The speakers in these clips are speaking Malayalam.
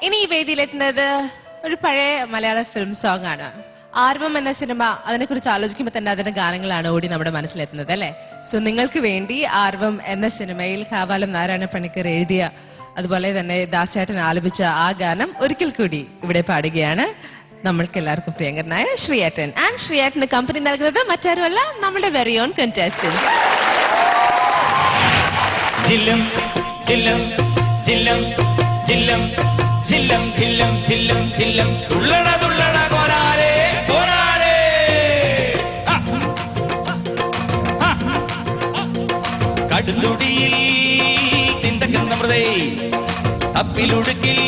ഇനി ഈ വേദിയിലെത്തുന്നത് ഒരു പഴയ മലയാള ഫിലിം സോങ് ആണ്. ആർവം എന്ന സിനിമ, അതിനെക്കുറിച്ച് ആലോചിക്കുമ്പോൾ തന്നെ അതിന്റെ ഗാനങ്ങളാണ് ഓടി നമ്മുടെ മനസ്സിലെത്തുന്നത് അല്ലേ? സോ നിങ്ങൾക്ക് വേണ്ടി ആർവം എന്ന സിനിമയിൽ കാവാലം നാരായണ പണിക്കർ എഴുതിയ, അതുപോലെ തന്നെ ദാസേട്ടൻ ആലപിച്ച ആ ഗാനം ഒരിക്കൽ കൂടി ഇവിടെ പാടുകയാണ് നമ്മൾക്ക് എല്ലാവർക്കും പ്രിയങ്കരനായ ശ്രീയേട്ടൻ. ആൻഡ് ശ്രീയേട്ടന് കമ്പനി നൽകുന്നത് മറ്റാരുമല്ല, നമ്മുടെ വെരി ഓൺ കണ്ടസ്റ്റൻസ്. ജില്ലം ജില്ലം ജില്ലം ജില്ലം ജില്ലം ജില്ലം ജില്ലം ജില്ലം തുള്ളട തുള്ളട കോരാരേ കോരാരേ കടുതുടിയിൽ തിന്തകന്നമൃതേ തപ്പിലുടുക്കിൽ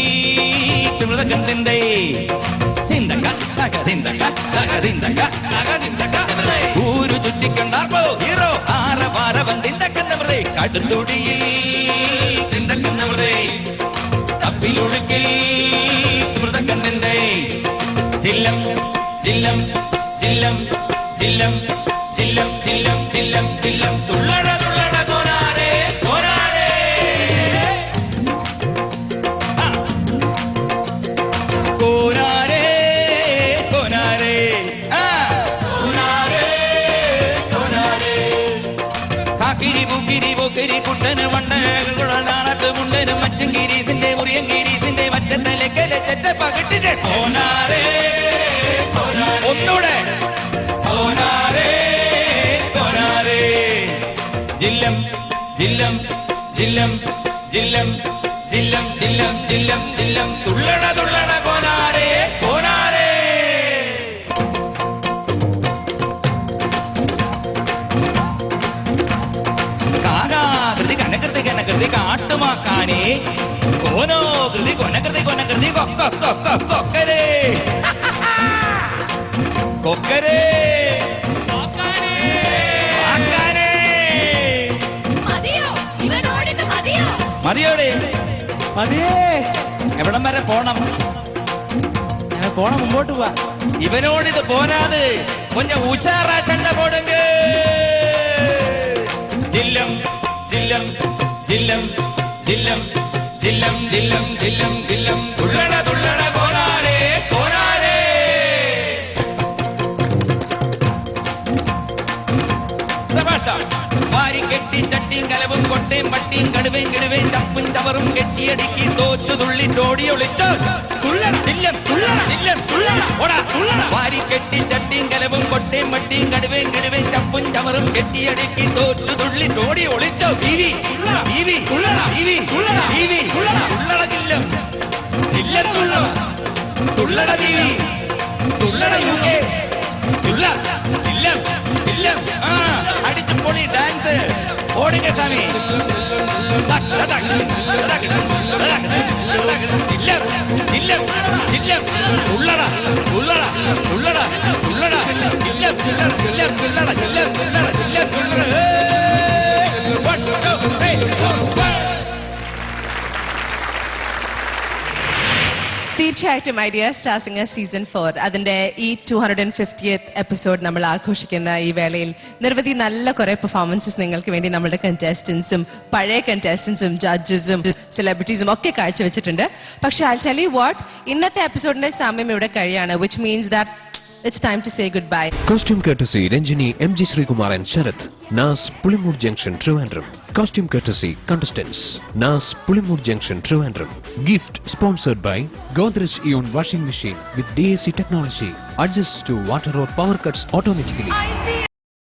തിമൃതകന്തിന്തേ തിന്തക തക തിന്തക തക തിന്തക തക തിന്തക ഊരു ചുറ്റിക്കണ്ടാർപ്പോ ഹീറോ ആരവാരവൻ തിന്തകന്നമൃതേ കടുതുടിയിൽ തിന്തകന്നമൃതേ തപ്പിലുടുക്കിൽ തിമൃതകന്തിന്തേ ജില്ലം ജില്ലം ജില്ലം ജില്ലം ജില്ലം ജില്ലം ജില്ലം ജില്ലം തുള്ളട തുള്ളട കോരാരേ കോരാരേ കോരാരേ കോരാരേ കോരാരേ കോരാരേ കാക്കിരി പൂക്കിരി പോക്കിരി കുട്ടന് വണ്ണനാട്ട് മുണ്ടന് മച്ചങ്കിരീസിന്റെ മുറിയങ്കിരീസിന്റെ മറ്റത്തലക്കലെ ചെറ്റ പകിട്ടിന്റെ കോനാരേ ഒന്നൂടെ കോനാരേ കോനാരേ ജില്ലം ജില്ലം ജില്ലം ജില്ലം ജില്ലം ജില്ലം ജില്ലം ജില്ലം തുള്ളട തുള്ളട കോനാരേ കോനാരേ കാകാകൃതി കനകൃതി കനകൃതി കാട്ടുമാക്കാനേ കോനോ കൃതി കൊനകൃതി കൊനകൃതി കൊക്കരേ കൊക്കരേ മതിയോടെ മതിയേ എവിടം വരെ പോണം? പോണം, മുമ്പോട്ട് പോവാ. ഇവനോടിത് പോരാത് കൊഞ്ചം ഉഷാറാ ചണ്ട കൊടുങ്ക. ജില്ലം ജില്ലം ജില്ലം ജില്ലം ജില്ലം ജില്ലം ജില്ലം ജില്ലം തുള്ളട തുള്ളട കോരാരേ കോരാരേ വാരി കെട്ടി ചട്ടിയും കലവും കൊട്ടയും പട്ടിയും കടുവയും കിടുവയും ചപ്പും ചവറും കെട്ടിയടുക്കി തോറ്റു തുള്ളിട്ടോടി ഒളിച്ചോ വാരി കെട്ടി ചട്ടിയും കലവും കൊട്ടയും പട്ടിയും കടുവയും കിടുവയും ചപ്പും ചവറും കെട്ടിയടുക്കി തോറ്റു തുള്ളിട്ടോടി ഒളിച്ചോ തുള്ളട ജില്ലം ജില്ലം തുള്ളട ടിവി തുള്ളട യുകെ തുള്ള ജില്ലം ജില്ലം അടിച്ചു പൊളി ഡാൻസ് ഓടിക്ക സ്വാമി ജില്ലം ജില്ലം ജില്ലം തുള്ളട തുള്ളട തുള്ളട തുള്ളട ജില്ലം ജില്ലം ജില്ലം തുള്ളട ജില്ലം തുള്ളട ജില്ലം തുള്ളട. തീർച്ചയായിട്ടും ഐഡിയ സ്റ്റാർ സിംഗർ സീസൺ 4 അതിന്റെ ഈ 250th എപ്പിസോഡ് നമ്മൾ ആഘോഷിക്കുന്ന ഈ വേളയിൽ നിരവധി നല്ല കുറെ പെർഫോമൻസസ് നിങ്ങൾക്ക് വേണ്ടി നമ്മുടെ കണ്ടസ്റ്റൻസും പഴയ കണ്ടസ്റ്റൻസും ജഡ്ജസും സെലിബ്രിറ്റീസും ഒക്കെ കാഴ്ചവെച്ചിട്ടുണ്ട്. പക്ഷെ ഐ ടെൽ യു വാട്ട്, ഇന്നത്തെ എപ്പിസോഡിന്റെ സമയം ഇവിടെ കഴിയാണ്, which means that it's time to say goodbye. Costume courtesy Ranjini, MG Srikumar and Sharath, Nas Pulimur Junction, Trivandrum. Costume courtesy contestants Nas Pulimur Junction, Trivandrum. Gift sponsored by Godrej Eon washing machine with DAC technology, adjusts to water or power cuts automatically.